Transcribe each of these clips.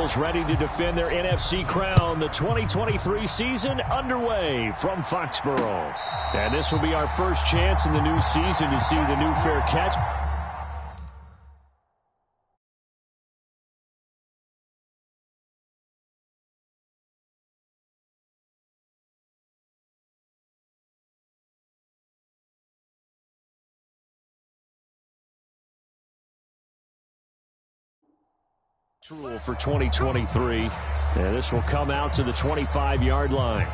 Eagles ready to defend their NFC crown. The 2023 season underway from Foxborough. And this will be our first chance in the new season to see the new fair catch. Rule for 2023, and this will come out to the 25-yard line.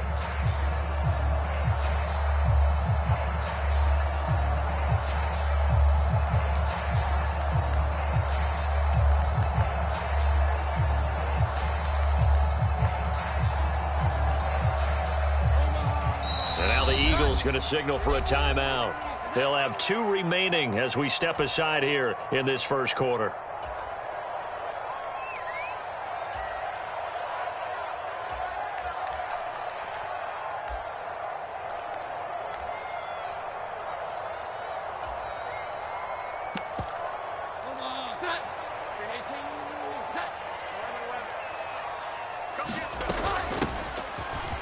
And now the Eagles going to signal for a timeout. They'll have 2 remaining as we step aside here in this first quarter.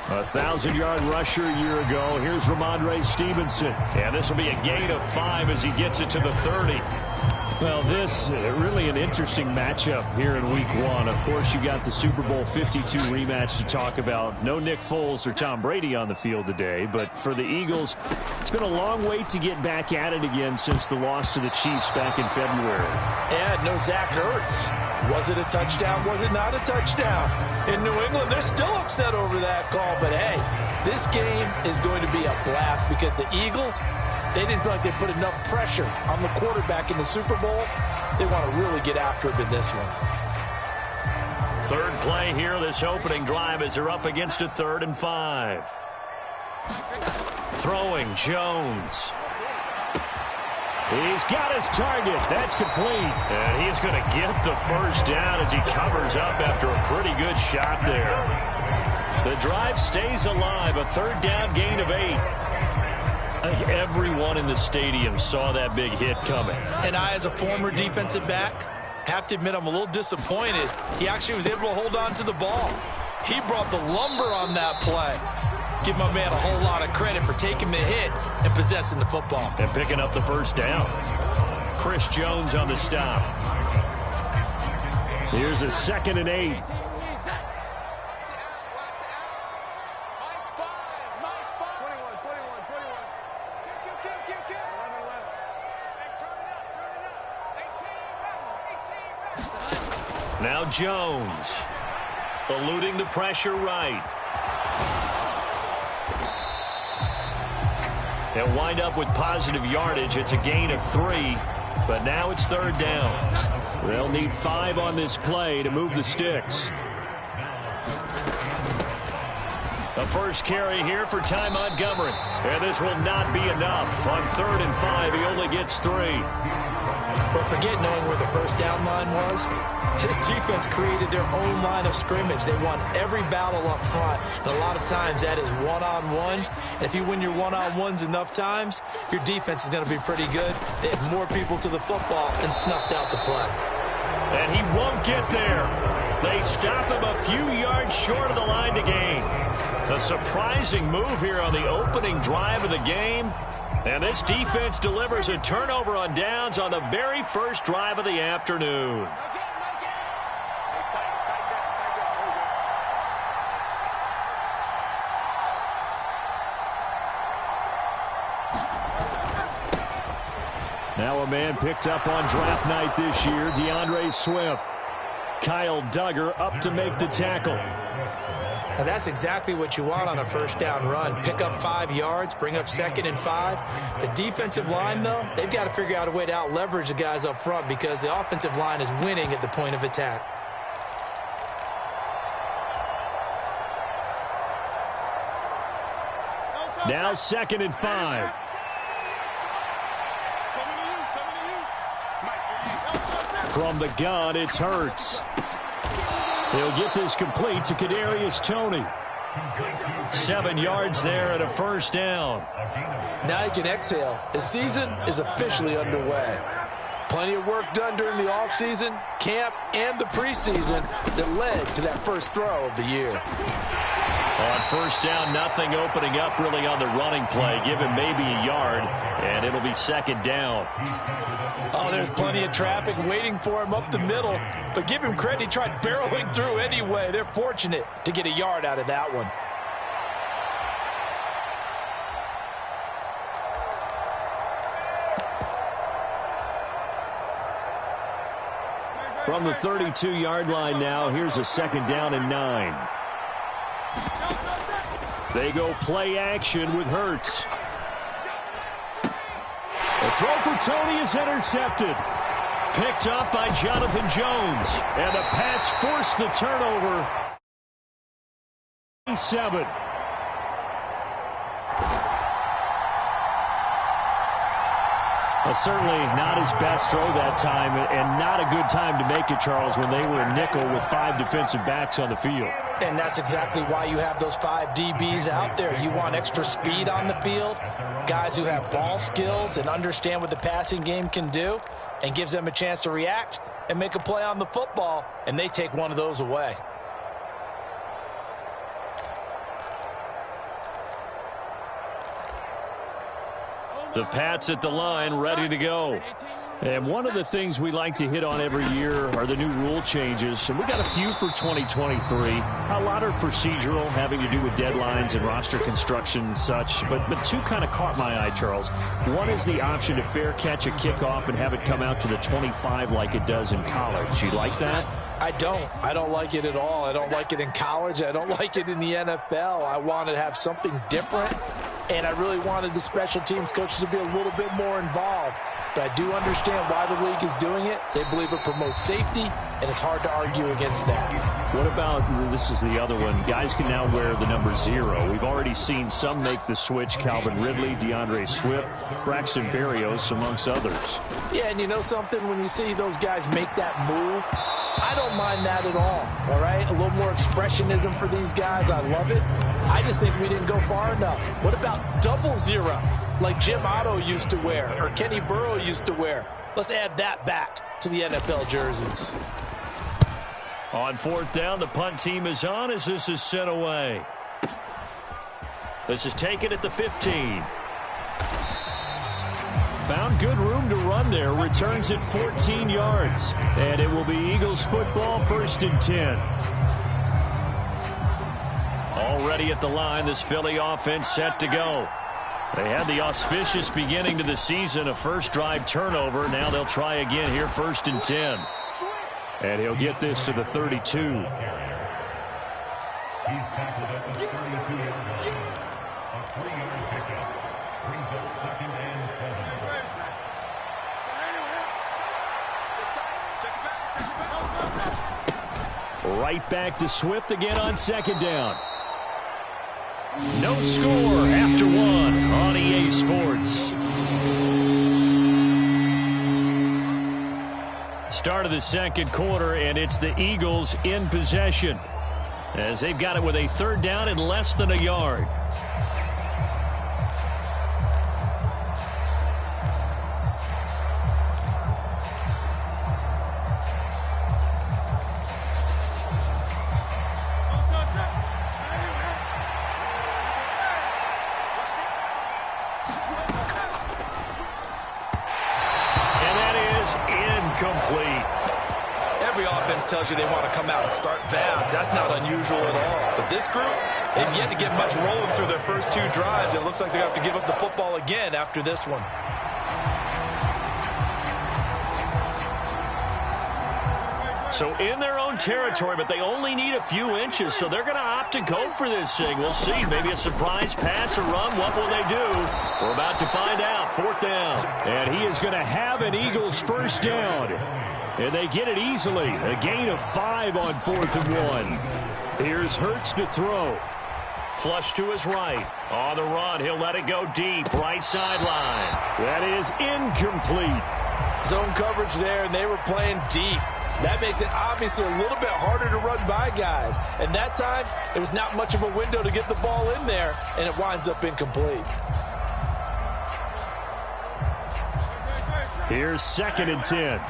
A 1,000-yard rusher a year ago. Here's Ramondre Stevenson. And this will be a gain of 5 as he gets it to the 30. Well, this really an interesting matchup here in Week 1. Of course, you got the Super Bowl 52 rematch to talk about. No Nick Foles or Tom Brady on the field today. But for the Eagles, it's been a long wait to get back at it again since the loss to the Chiefs back in February. And no Zach Ertz. Was it a touchdown? Was it not a touchdown? In New England, they're still upset over that call. But, hey, this game is going to be a blast because the Eagles, they didn't feel like they put enough pressure on the quarterback in the Super Bowl. They want to really get after him in this one. Third play here, this opening drive as they're up against a 3rd and 5. Throwing Jones. He's got his target. That's complete. And he's going to get the first down as he covers up after a pretty good shot there. The drive stays alive. A 3rd down gain of 8. I think everyone in the stadium saw that big hit coming. And I, as a former defensive back, have to admit I'm a little disappointed. He actually was able to hold on to the ball. He brought the lumber on that play. Give my man a whole lot of credit for taking the hit and possessing the football. And picking up the first down. Chris Jones on the stop. Here's a 2nd and 8. Now Jones, eluding the pressure right. They'll wind up with positive yardage. It's a gain of 3, but now it's 3rd down. They'll need 5 on this play to move the sticks. The first carry here for Ty Montgomery. And this will not be enough. On 3rd and 5, he only gets 3. But forget knowing where the first down line was. This defense created their own line of scrimmage. They won every battle up front. And a lot of times that is one-on-one. And if you win your one-on-ones enough times, your defense is going to be pretty good. They have more people to the football and snuffed out the play. And he won't get there. They stop him a few yards short of the line to gain. A surprising move here on the opening drive of the game. And this defense delivers a turnover on downs on the very first drive of the afternoon. Now a man picked up on draft night this year, DeAndre Swift. Kyle Duggar up to make the tackle. And that's exactly what you want on a first down run. Pick up 5 yards, bring up 2nd and 5. The defensive line, though, they've got to figure out a way to out-leverage the guys up front because the offensive line is winning at the point of attack. Now 2nd and 5. From the gun, it's Hurts. He'll get this complete to Kadarius Toney. 7 yards there and a first down. Now you can exhale. The season is officially underway. Plenty of work done during the offseason, camp, and the preseason that led to that first throw of the year. On first down, nothing opening up really on the running play. Give him maybe a yard, and it'll be second down. Oh, there's plenty of traffic waiting for him up the middle. But give him credit, he tried barreling through anyway. They're fortunate to get a yard out of that one. From the 32-yard line now, here's a second down and 9. They go play action with Hurts. The throw for Tony is intercepted. Picked up by Jonathan Jones. And the Pats force the turnover. 7. Well, certainly not his best throw that time, and not a good time to make it, Charles, when they were a nickel with 5 defensive backs on the field. And that's exactly why you have those 5 DBs out there. You want extra speed on the field, guys who have ball skills and understand what the passing game can do, and gives them a chance to react and make a play on the football, and they take one of those away. The Pats at the line, ready to go. And one of the things we like to hit on every year are the new rule changes. And we got a few for 2023. A lot are procedural, having to do with deadlines and roster construction and such. But 2 kind of caught my eye, Charles. One is the option to fair catch a kickoff and have it come out to the 25 like it does in college. You like that? I don't like it at all. I don't like it in college. I don't like it in the NFL. I want to have something different. And I really wanted the special teams coaches to be a little bit more involved. But I do understand why the league is doing it. They believe it promotes safety, and it's hard to argue against that. What about, this is the other one, guys can now wear the number 0. We've already seen some make the switch, Calvin Ridley, DeAndre Swift, Braxton Berrios, amongst others. Yeah, and you know something? When you see those guys make that move, I don't mind that at all right? A little more expressionism for these guys. I love it. I just think we didn't go far enough. What about double 0, like Jim Otto used to wear or Kenny Burrow used to wear? Let's add that back to the NFL jerseys. On fourth down, the punt team is on as this is sent away. This is taken at the 15. Found good room to run there. Returns at 14 yards. And it will be Eagles football, 1st and 10. Already at the line, this Philly offense set to go. They had the auspicious beginning to the season, a first drive turnover. Now they'll try again here, 1st and 10. And he'll get this to the 32. Right back to Swift again on 2nd down. No score after 1 on EA Sports. Start of the 2nd quarter, and it's the Eagles in possession as they've got it with a 3rd down and less than a yard. Incomplete. Every offense tells you they want to come out and start fast. That's not unusual at all. But this group, they've yet to get much rolling through their first 2 drives. It looks like they're going to have to give up the football again after this one. So in their own territory, but they only need a few inches, so they're going to opt to go for this thing. We'll see. Maybe a surprise pass or run. What will they do? We're about to find out. 4th down. And he is going to have an Eagles 1st down. And they get it easily. A gain of 5 on 4th and 1. Here's Hurts to throw. Flush to his right. On the run, he'll let it go deep. Right sideline. That is incomplete. Zone coverage there, and they were playing deep. That makes it obviously a little bit harder to run by guys. And that time, there was not much of a window to get the ball in there, and it winds up incomplete. Here's 2nd and 10.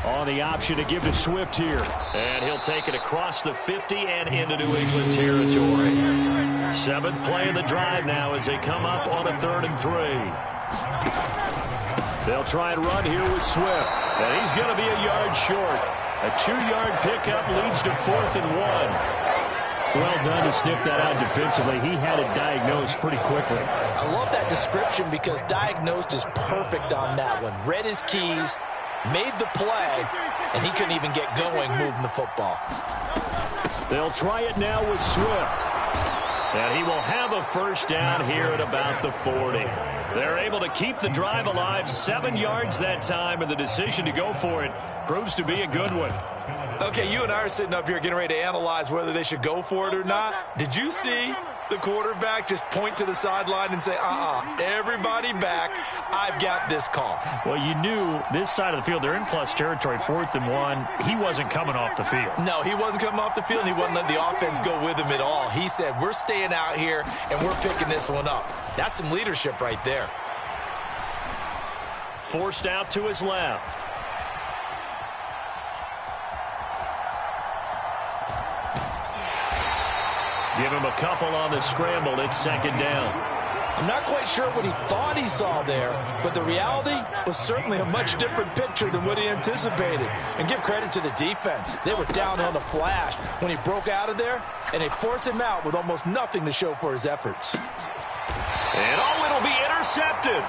On the option to give to Swift here. And he'll take it across the 50 and into New England territory. 7th play of the drive now as they come up on a 3rd and 3. They'll try and run here with Swift. And he's going to be a yard short. A 2-yard pickup leads to 4th and 1. Well done to sniff that out defensively. He had it diagnosed pretty quickly. I love that description because diagnosed is perfect on that one. Read his keys, made the play, and he couldn't even get going moving the football. They'll try it now with Swift. And he will have a first down here at about the 40. They're able to keep the drive alive, 7 yards that time, and the decision to go for it proves to be a good one. Okay, you and I are sitting up here getting ready to analyze whether they should go for it or not. Did you see the quarterback just point to the sideline and say, everybody back, I've got this call? Well, you knew this side of the field, they're in plus territory, 4th and 1. He wasn't coming off the field. No, he wasn't coming off the field, and he wasn't letting the offense go with him at all. He said, we're staying out here, and we're picking this one up. That's some leadership right there. Forced out to his left. Give him a couple on the scramble. It's 2nd down. I'm not quite sure what he thought he saw there, but the reality was certainly a much different picture than what he anticipated. And give credit to the defense. They were down on the flash when he broke out of there, and they forced him out with almost nothing to show for his efforts. And it'll be intercepted.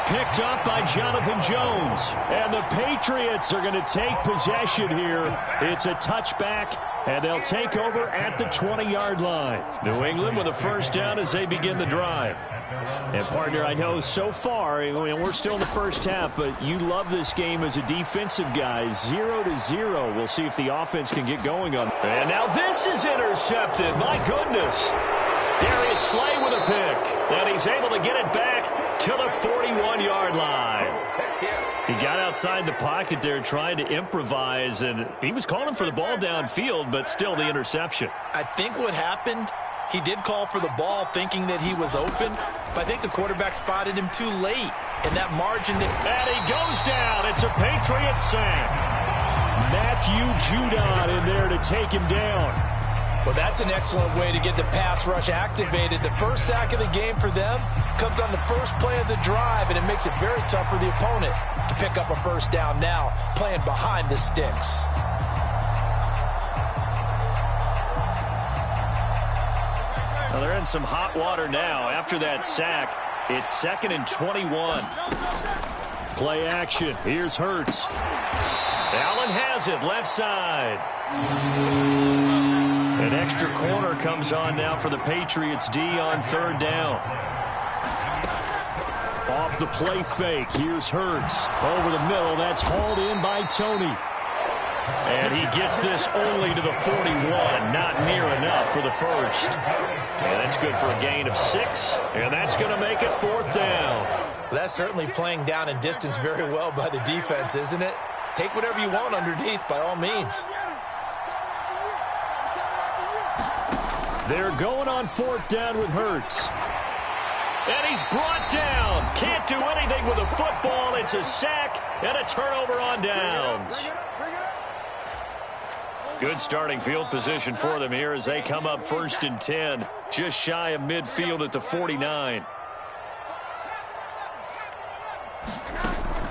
Picked up by Jonathan Jones. And the Patriots are going to take possession here. It's a touchback, and they'll take over at the 20-yard line. New England with a first down as they begin the drive. And, partner, I know so far, we're still in the first half, but you love this game as a defensive guy. 0-0. We'll see if the offense can get going on. And now this is intercepted. My goodness. Darius Slay with a pick. And he's able to get it back to the 41-yard line. He got outside the pocket there trying to improvise, and he was calling for the ball downfield, but still the interception. I think what happened, he did call for the ball thinking that he was open, but I think the quarterback spotted him too late, and that margin that... And he goes down. It's a Patriot sack. Matthew Judon in there to take him down. Well, that's an excellent way to get the pass rush activated. The first sack of the game for them comes on the first play of the drive, and it makes it very tough for the opponent to pick up a first down now, playing behind the sticks. Well, they're in some hot water now. After that sack, it's 2nd and 21. Play action. Here's Hurts. Allen has it, left side. An extra corner comes on now for the Patriots D on 3rd down. Off the play fake. Here's Hurts. Over the middle. That's hauled in by Tony. And he gets this only to the 41. Not near enough for the first. And that's good for a gain of 6. And that's going to make it 4th down. Well, that's certainly playing down in distance very well by the defense, isn't it? Take whatever you want underneath by all means. They're going on 4th down with Hurts. And he's brought down. Can't do anything with a football. It's a sack and a turnover on downs. Good starting field position for them here as they come up 1st and 10. Just shy of midfield at the 49.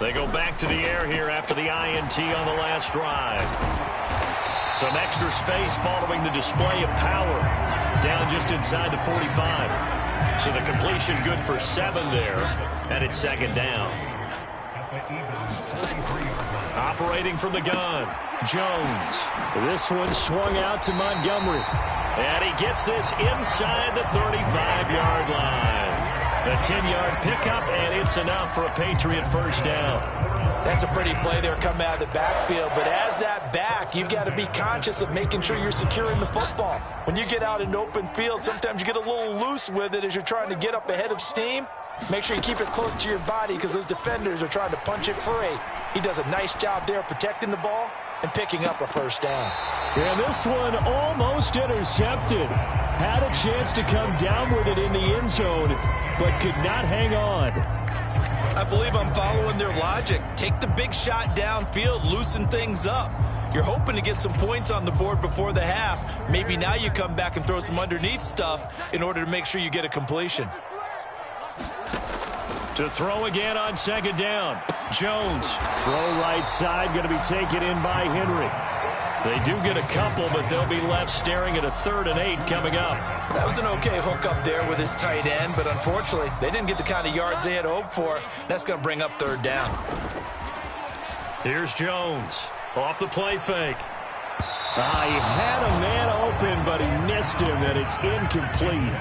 They go back to the air here after the INT on the last drive. Some extra space following the display of power. Down just inside the 45. So the completion good for 7 there. And it's 2nd down. Operating from the gun, Jones. This one swung out to Montgomery. And he gets this inside the 35-yard line. A 10-yard pickup, and it's enough for a Patriot first down. That's a pretty play there coming out of the backfield, but as that back, you've got to be conscious of making sure you're securing the football. When you get out in open field, sometimes you get a little loose with it as you're trying to get up ahead of steam. Make sure you keep it close to your body because those defenders are trying to punch it free. He does a nice job there protecting the ball and picking up a first down. And this one almost intercepted. Had a chance to come down with it in the end zone, but could not hang on. I believe I'm following their logic. Take the big shot downfield, loosen things up. You're hoping to get some points on the board before the half. Maybe now you come back and throw some underneath stuff in order to make sure you get a completion. To throw again on second down. Jones. Throw right side, going to be taken in by Henry. They do get a couple, but they'll be left staring at a 3rd and 8 coming up. That was an okay hook up there with his tight end, but unfortunately, they didn't get the kind of yards they had hoped for. That's going to bring up 3rd down. Here's Jones. Off the play fake. He had a man open, but he missed him, and it's incomplete.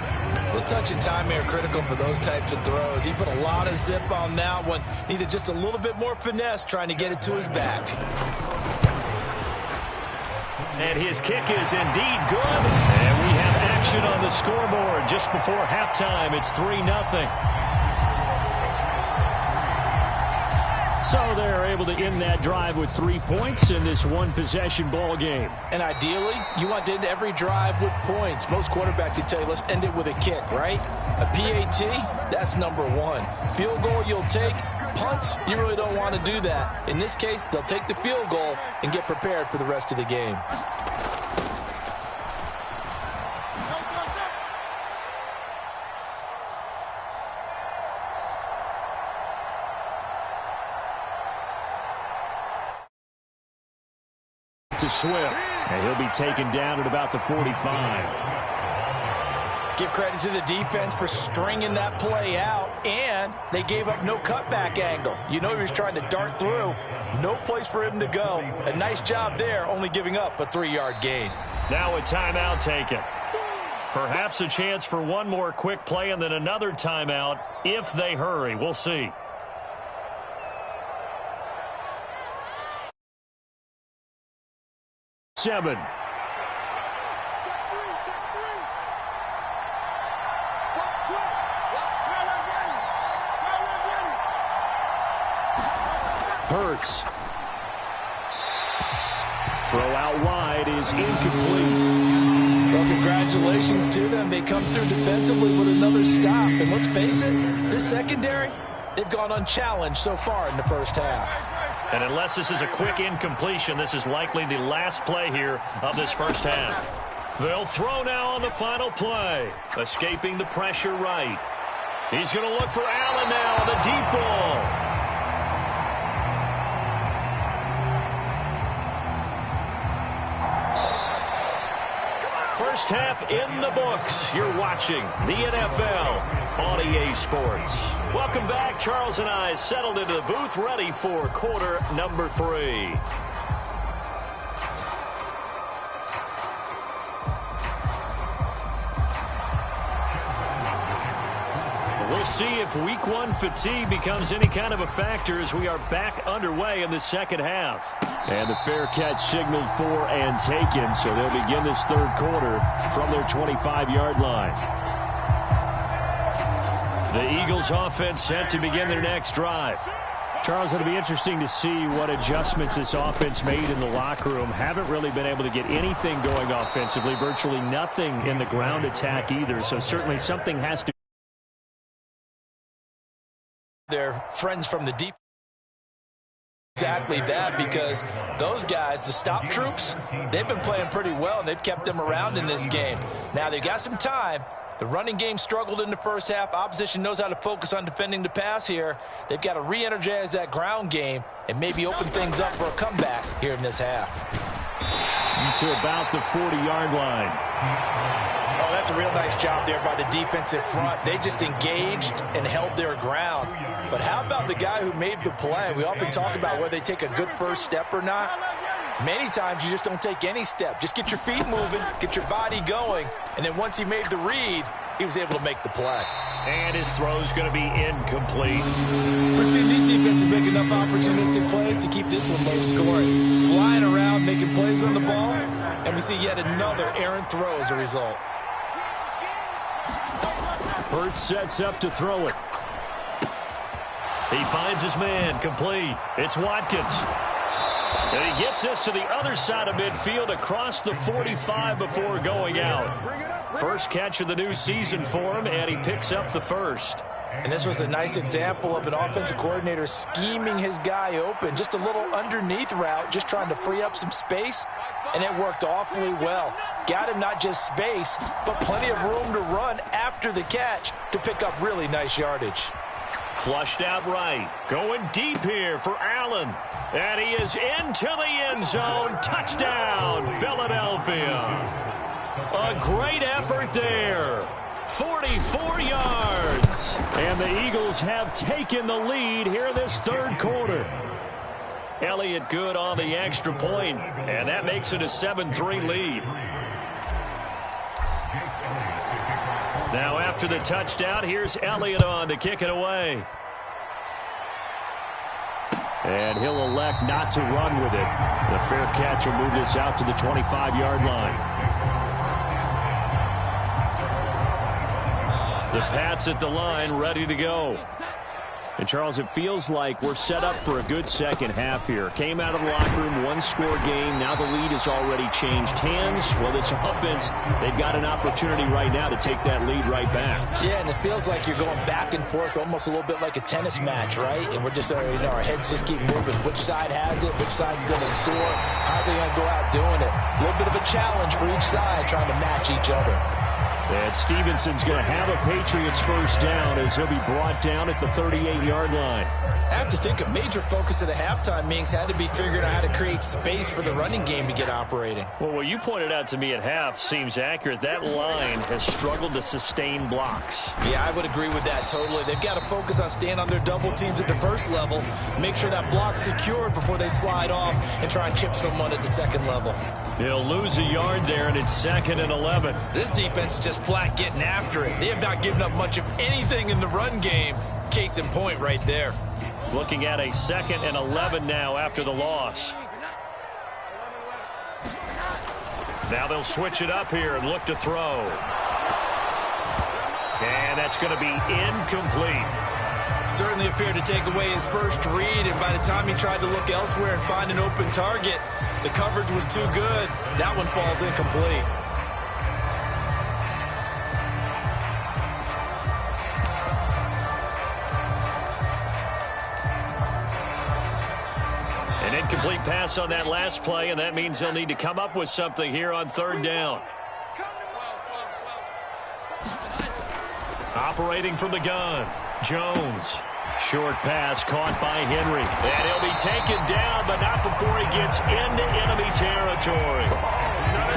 Well, touch and time are critical for those types of throws. He put a lot of zip on that one. Needed just a little bit more finesse trying to get it to his back. And his kick is indeed good. And we have action on the scoreboard just before halftime. It's 3-0. So they're able to end that drive with 3 points in this one-possession ball game. And ideally, you want to end every drive with points. Most quarterbacks would tell you, let's end it with a kick, right? A PAT, that's number 1. Field goal you'll take. Punts, you really don't want to do that. In this case, they'll take the field goal and get prepared for the rest of the game. To Swift, and he'll be taken down at about the 45. Give credit to the defense for stringing that play out, and they gave up no cutback angle. You know he was trying to dart through. No place for him to go. A nice job there, only giving up a 3-yard gain. Now a timeout taken. Perhaps a chance for one more quick play and then another timeout if they hurry. We'll see. Seven. Hurts. Throw out wide is incomplete. Well, congratulations to them. They come through defensively with another stop. And let's face it, this secondary, they've gone unchallenged so far in the first half. And unless this is a quick incompletion, this is likely the last play here of this first half. They'll throw now on the final play. Escaping the pressure right. He's going to look for Allen now on the deep ball. First half in the books. You're watching the NFL on EA Sports. Welcome back. Charles and I settled into the booth, ready for quarter number 3. We'll see if week 1 fatigue becomes any kind of a factor as we are back underway in the second half. And the fair catch signaled for and taken, so they'll begin this third quarter from their 25-yard line. The Eagles offense set to begin their next drive. Charles, it'll be interesting to see what adjustments this offense made in the locker room. Haven't really been able to get anything going offensively, virtually nothing in the ground attack either, so certainly something has to. Their friends from the deep. Exactly that, because those guys, the stop troops, they've been playing pretty well, and they've kept them around in this game. Now, they've got some time. The running game struggled in the first half. Opposition knows how to focus on defending the pass here. They've got to re-energize that ground game and maybe open things up for a comeback here in this half. To about the 40-yard line. Oh, that's a real nice job there by the defensive front. They just engaged and held their ground. But how about the guy who made the play? We often talk about whether they take a good first step or not. Many times you just don't take any step. Just get your feet moving, get your body going, and then once he made the read, he was able to make the play. And his throw's going to be incomplete. We're seeing these defenses make enough opportunistic plays to keep this one low scoring. Flying around, making plays on the ball, and we see yet another errant throw as a result. Hurts sets up to throw it. He finds his man, complete. It's Watkins. And he gets us to the other side of midfield across the 45 before going out. First catch of the new season for him, and he picks up the first. And this was a nice example of an offensive coordinator scheming his guy open. Just a little underneath route, just trying to free up some space, and it worked awfully well. Got him not just space, but plenty of room to run after the catch to pick up really nice yardage. Flushed out right. Going deep here for Allen. And he is into the end zone. Touchdown, Philadelphia. A great effort there. 44 yards. And the Eagles have taken the lead here in this third quarter. Elliott good on the extra point, and that makes it a 7-3 lead. Now after the touchdown, here's Elliott on to kick it away. And he'll elect not to run with it. The fair catch will move this out to the 25-yard line. The Pats at the line, ready to go. And, Charles, it feels like we're set up for a good second half here. Came out of the locker room, one-score game. Now the lead has already changed hands. Well, this offense, they've got an opportunity right now to take that lead right back. Yeah, and it feels like you're going back and forth, almost a little bit like a tennis match, right? And we're just, our heads just keep moving. Which side has it? Which side's going to score? How are they going to go out doing it? A little bit of a challenge for each side, trying to match each other. And Stevenson's going to have a Patriots first down as he'll be brought down at the 38-yard line. I have to think a major focus of the halftime meetings had to be figuring out how to create space for the running game to get operating. Well, what you pointed out to me at half seems accurate. That line has struggled to sustain blocks. Yeah, I would agree with that totally. They've got to focus on staying on their double teams at the first level, make sure that block's secured before they slide off and try and chip someone at the second level. They'll lose a yard there, and it's 2nd and 11. This defense is just flat getting after it. They have not given up much of anything in the run game. Case in point right there. Looking at a 2nd and 11 now after the loss. Now they'll switch it up here and look to throw. And that's going to be incomplete. Certainly appeared to take away his first read, and by the time he tried to look elsewhere and find an open target, the coverage was too good. That one falls incomplete. An incomplete pass on that last play, and that means they'll need to come up with something here on 3rd down. Operating from the gun, Jones. Short pass caught by Henry. And he'll be taken down, but not before he gets into enemy territory.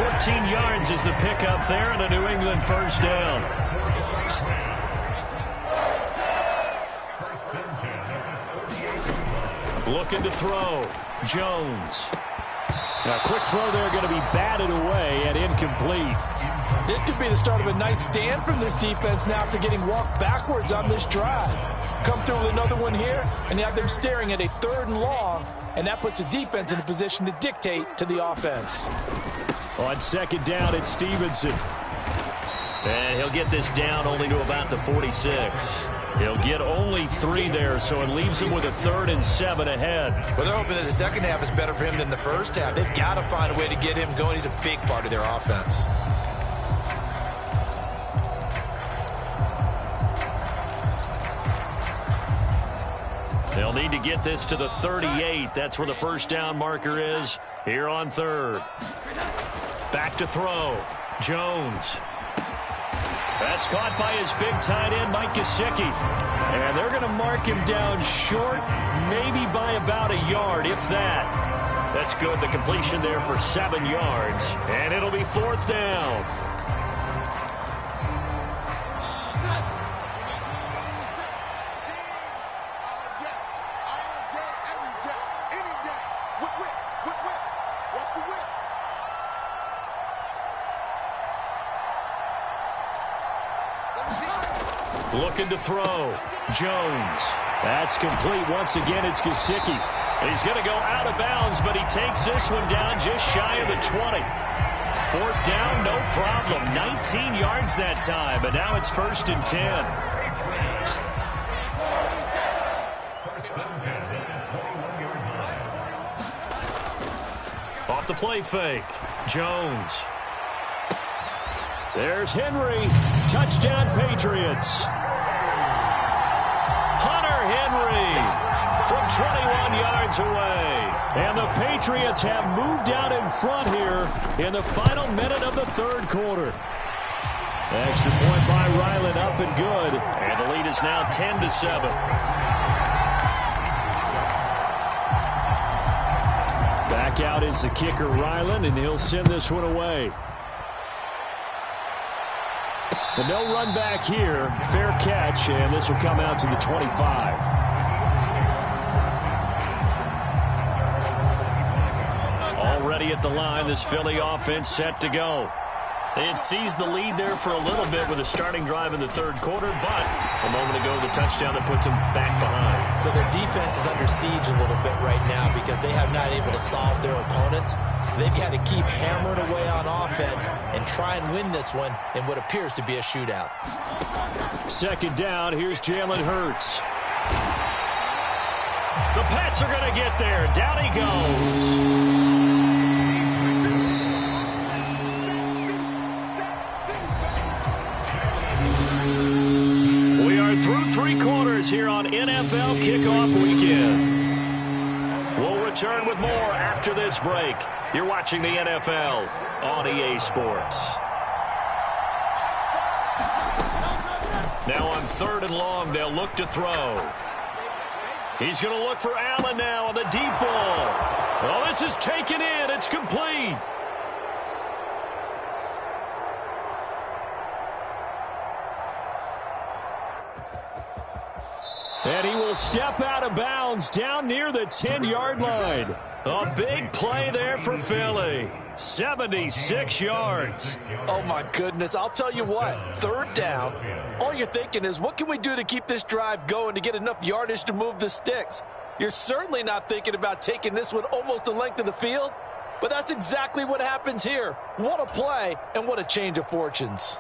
14 yards is the pickup there, and a New England first down. Looking to throw. Jones. A quick throw there going to be batted away and incomplete. This could be the start of a nice stand from this defense now after getting walked backwards on this drive. Come through with another one here, and you have them staring at a 3rd and long, and that puts the defense in a position to dictate to the offense. On 2nd down, it's Stevenson. And he'll get this down only to about the 46. He'll get only 3 there, so it leaves him with a 3rd and 7 ahead. Well, they're hoping that the second half is better for him than the first half. They've got to find a way to get him going. He's a big part of their offense. They'll need to get this to the 38. That's where the first down marker is here on 3rd. Back to throw. Jones. That's caught by his big tight end, Mike Gesicki. And they're going to mark him down short, maybe by about a yard, if that. That's good. The completion there for 7 yards. And it'll be 4th down. Looking to throw. Jones. That's complete. Once again, it's Gesicki. He's going to go out of bounds, but he takes this one down just shy of the 20. 4th down, no problem. 19 yards that time, but now it's 1st and 10. Off the play fake. Jones. There's Henry. Touchdown, Patriots. yards away. And the Patriots have moved out in front here in the final minute of the third quarter. Extra point by Ryland, up and good. And the lead is now 10-7. Back out is the kicker, Ryland, and he'll send this one away. The no run back here, fair catch, and this will come out to the 25. Already at the line, this Philly offense set to go. They had seized the lead there for a little bit with a starting drive in the third quarter, but a moment ago, the touchdown that puts them back behind. So their defense is under siege a little bit right now because they have not able to solve their opponents. So they've got to keep hammering away on offense and try and win this one in what appears to be a shootout. Second down, here's Jalen Hurts. The Pats are going to get there. Down he goes. Through three quarters here on NFL Kickoff Weekend. We'll return with more after this break. You're watching the NFL on EA Sports. Now on 3rd and long, they'll look to throw. He's going to look for Allen now on the deep ball. Oh, this is taken in. It's complete. And he will step out of bounds down near the 10-yard line. A big play there for Philly. 76 yards. Oh, my goodness. I'll tell you what. 3rd down. All you're thinking is, what can we do to keep this drive going to get enough yardage to move the sticks? You're certainly not thinking about taking this one almost the length of the field. But that's exactly what happens here. What a play and what a change of fortunes.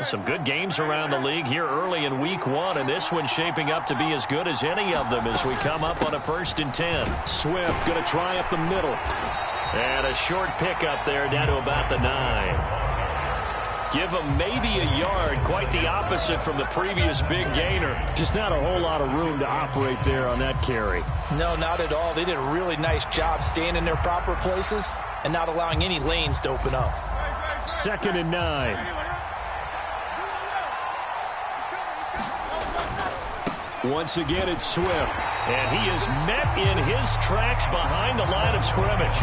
Some good games around the league here early in week 1, and this one's shaping up to be as good as any of them as we come up on a 1st and 10. Swift going to try up the middle. And a short pickup there down to about the 9. Give him maybe a yard, quite the opposite from the previous big gainer. Just not a whole lot of room to operate there on that carry. No, not at all. They did a really nice job staying in their proper places and not allowing any lanes to open up. 2nd and 9. Once again, it's Swift. And he is met in his tracks behind the line of scrimmage.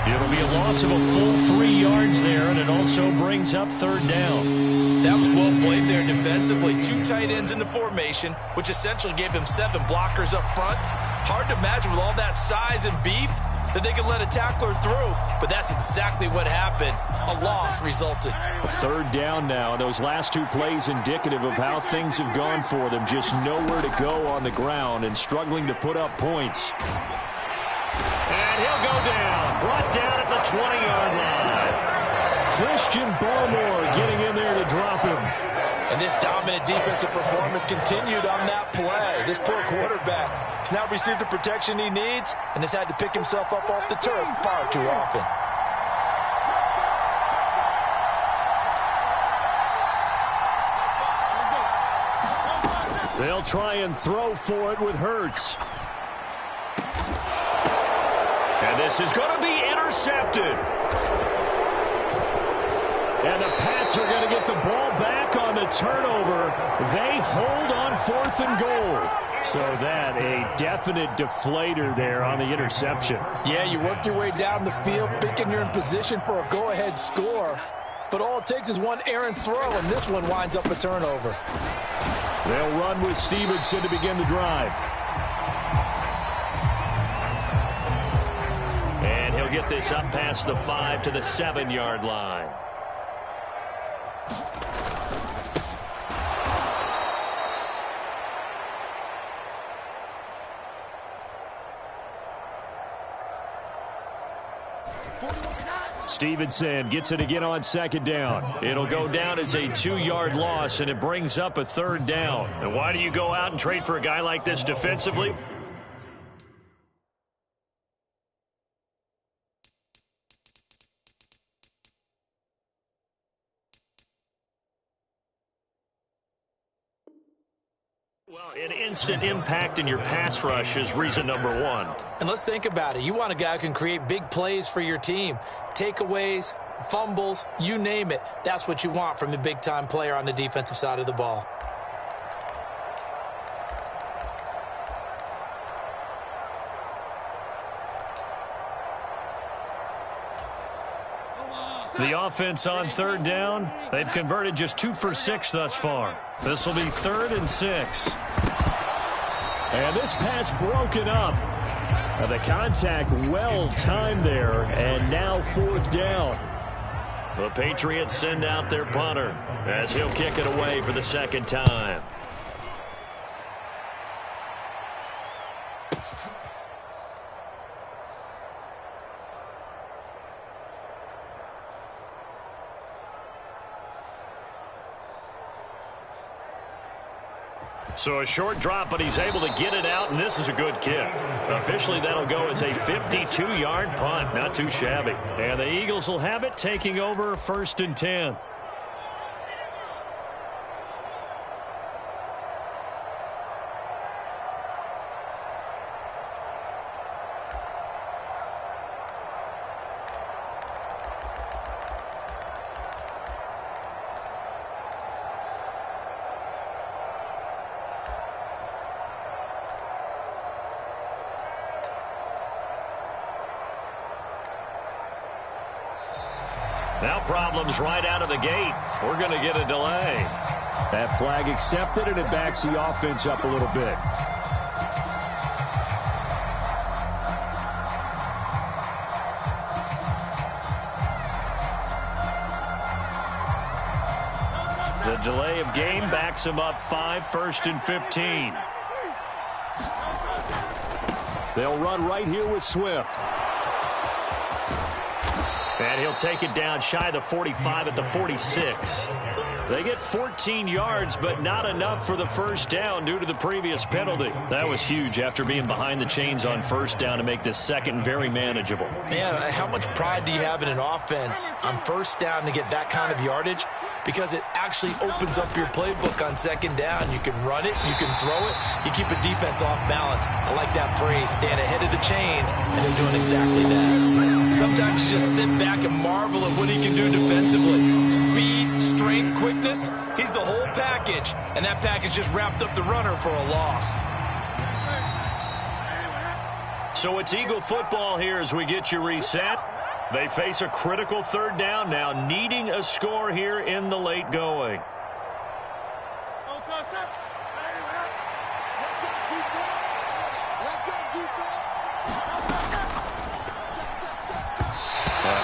It'll be a loss of a full 3 yards there, and it also brings up 3rd down. That was well played there defensively. 2 tight ends in the formation, which essentially gave them 7 blockers up front. Hard to imagine with all that size and beef that they could let a tackler through, but that's exactly what happened. A loss resulted. 3rd down now. Those last 2 plays indicative of how things have gone for them. Just nowhere to go on the ground and struggling to put up points. And he'll go down. Brought down at the 20-yard line. Christian Barmore getting in there to drop him. And this dominant defensive performance continued on that play. This poor quarterback has now received the protection he needs and has had to pick himself up off the turf far too often. They'll try and throw for it with Hurts. And this is going to be intercepted. And the Pats are going to get the ball back on the turnover. They hold on 4th and goal. So that, a definite deflator there on the interception. Yeah, you work your way down the field thinking you're in position for a go-ahead score. But all it takes is one errant throw, and this one winds up a turnover. They'll run with Stevenson to begin the drive. And he'll get this up past the 5 to the 7-yard line. Stevenson gets it again on 2nd down. It'll go down as a 2-yard loss, and it brings up a 3rd down. And why do you go out and trade for a guy like this defensively? Well, an instant impact in your pass rush is reason number one. And let's think about it. You want a guy who can create big plays for your team. Takeaways, fumbles, you name it. That's what you want from a big-time player on the defensive side of the ball. The offense on third down, they've converted just 2 for 6 thus far. This will be 3rd and 6. And this pass broken up. The contact well timed there, and now 4th down. The Patriots send out their punter as he'll kick it away for the second time. So a short drop, but he's able to get it out, and this is a good kick. Officially, that'll go as a 52-yard punt. Not too shabby. And the Eagles will have it, taking over 1st and 10. Now problems right out of the gate. We're going to get a delay. That flag accepted, and it backs the offense up a little bit. The delay of game backs him up 5, 1st and 15. They'll run right here with Swift. And he'll take it down shy of the 45 at the 46. They get 14 yards, but not enough for the first down due to the previous penalty. That was huge after being behind the chains on first down to make this second very manageable. Yeah, how much pride do you have in an offense on first down to get that kind of yardage? Because it actually opens up your playbook on second down. You can run it, you can throw it, you keep a defense off balance. I like that phrase, stand ahead of the chains, and they're doing exactly that. Sometimes you just sit back and marvel at what he can do defensively. Speed, strength, quickness, he's the whole package, and that package just wrapped up the runner for a loss. So it's Eagle football here as we get you reset. They face a critical third down now, needing a score here in the late going.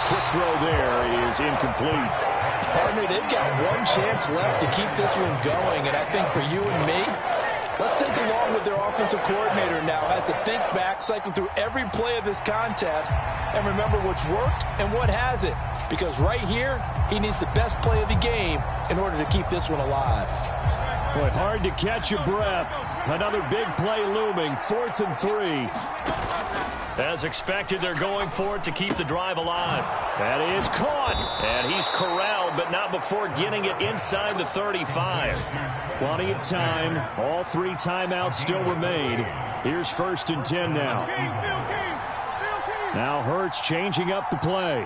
Quick throw there is incomplete. Pardon me, they've got one chance left to keep this one going, and I think for you and me, let's think along with their offensive coordinator now as to think back, cycle through every play of this contest, and remember what's worked and what hasn't. Because right here, he needs the best play of the game in order to keep this one alive. Boy, hard to catch your breath. Another big play looming, 4th and 3. As expected, they're going for it to keep the drive alive. That is caught. And he's corralled, but not before getting it inside the 35. Plenty of time. All 3 timeouts still remain. Here's 1st and 10 now. Now Hurts changing up the play.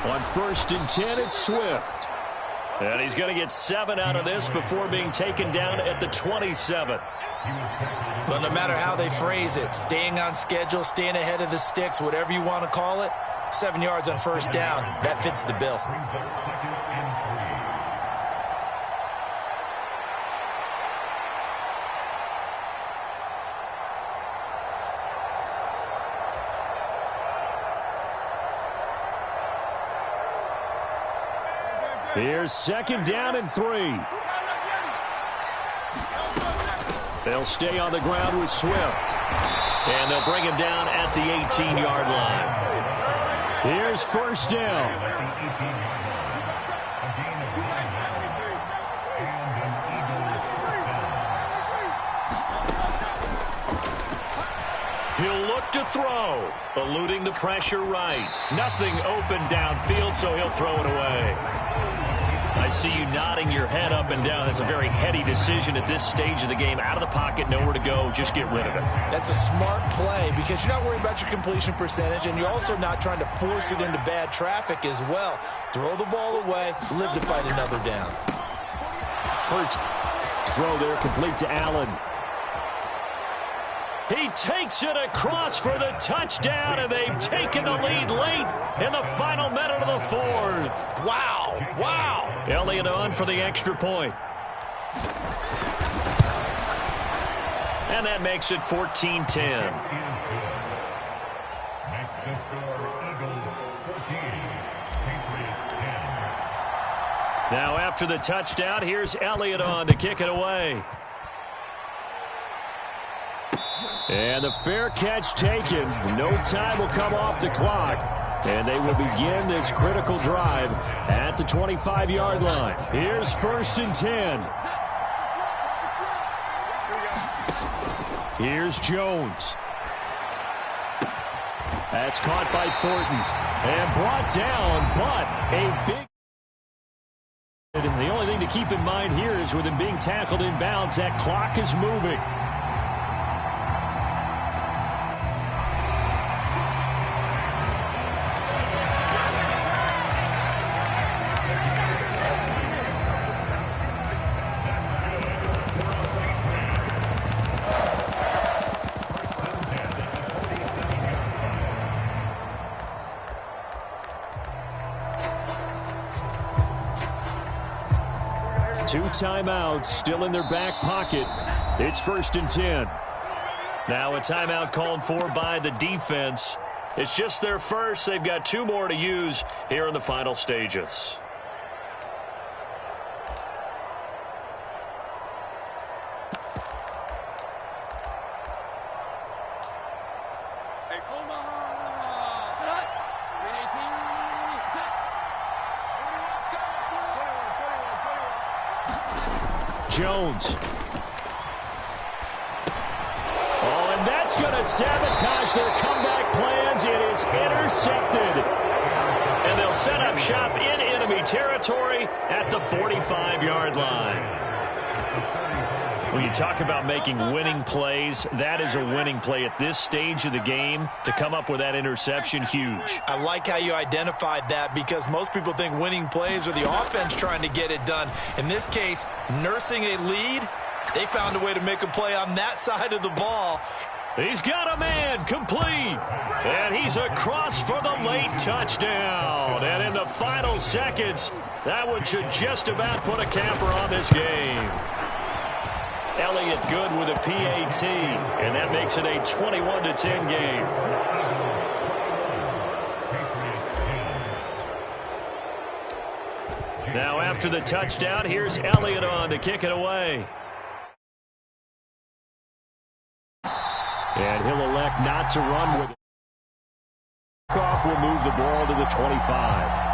On 1st and 10, it's Swift. And he's going to get 7 out of this before being taken down at the 27. But no matter how they phrase it, staying on schedule, staying ahead of the sticks, whatever you want to call it, 7 yards on first down, that fits the bill. Here's 2nd down and 3. They'll stay on the ground with Swift. And they'll bring him down at the 18-yard line. Here's 1st down. He'll look to throw, eluding the pressure right. Nothing open downfield, so he'll throw it away. I see you nodding your head up and down. That's a very heady decision at this stage of the game. Out of the pocket, nowhere to go. Just get rid of it. That's a smart play because you're not worried about your completion percentage, and you're also not trying to force it into bad traffic as well. Throw the ball away, live to fight another down. Hurts. Throw there, complete to Allen. He takes it across for the touchdown, and they've taken the lead late in the final minute of the fourth. Wow, wow. Elliott on for the extra point. And that makes it 14-10. Next to score, Eagles 14, Patriots 10. Now after the touchdown, here's Elliott on to kick it away. And the fair catch taken. No time will come off the clock. And they will begin this critical drive at the 25-yard line. Here's 1st and 10. Here's Jones. That's caught by Thornton. And brought down, but a big... The only thing to keep in mind here is with him being tackled inbounds, that clock is moving. Two timeouts still in their back pocket. It's 1st and 10. Now a timeout called for by the defense. It's just their first. They've got 2 more to use here in the final stages. Jones. Oh, and that's going to sabotage their comeback plans. It is intercepted. And they'll set up shop in enemy territory at the 45-yard line. When you talk about making winning plays, that is a winning play at this stage of the game. To come up with that interception, huge. I like how you identified that because most people think winning plays are the offense trying to get it done. In this case, nursing a lead, they found a way to make a play on that side of the ball. He's got a man, complete. And he's across for the late touchdown. And in the final seconds, that one should just about put a capper on this game. Elliott good with a PAT, and that makes it a 21-10 game. Now after the touchdown, here's Elliott on to kick it away. And he'll elect not to run with it. Kickoff will move the ball to the 25.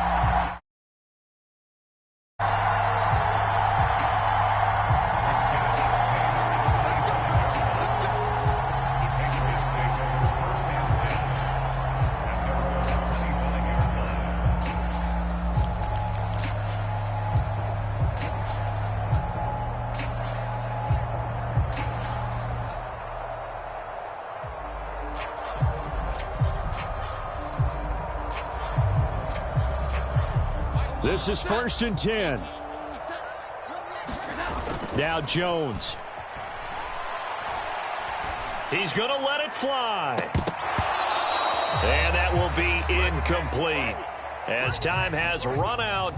This is 1st and 10. Now Jones. He's going to let it fly. And that will be incomplete as time has run out.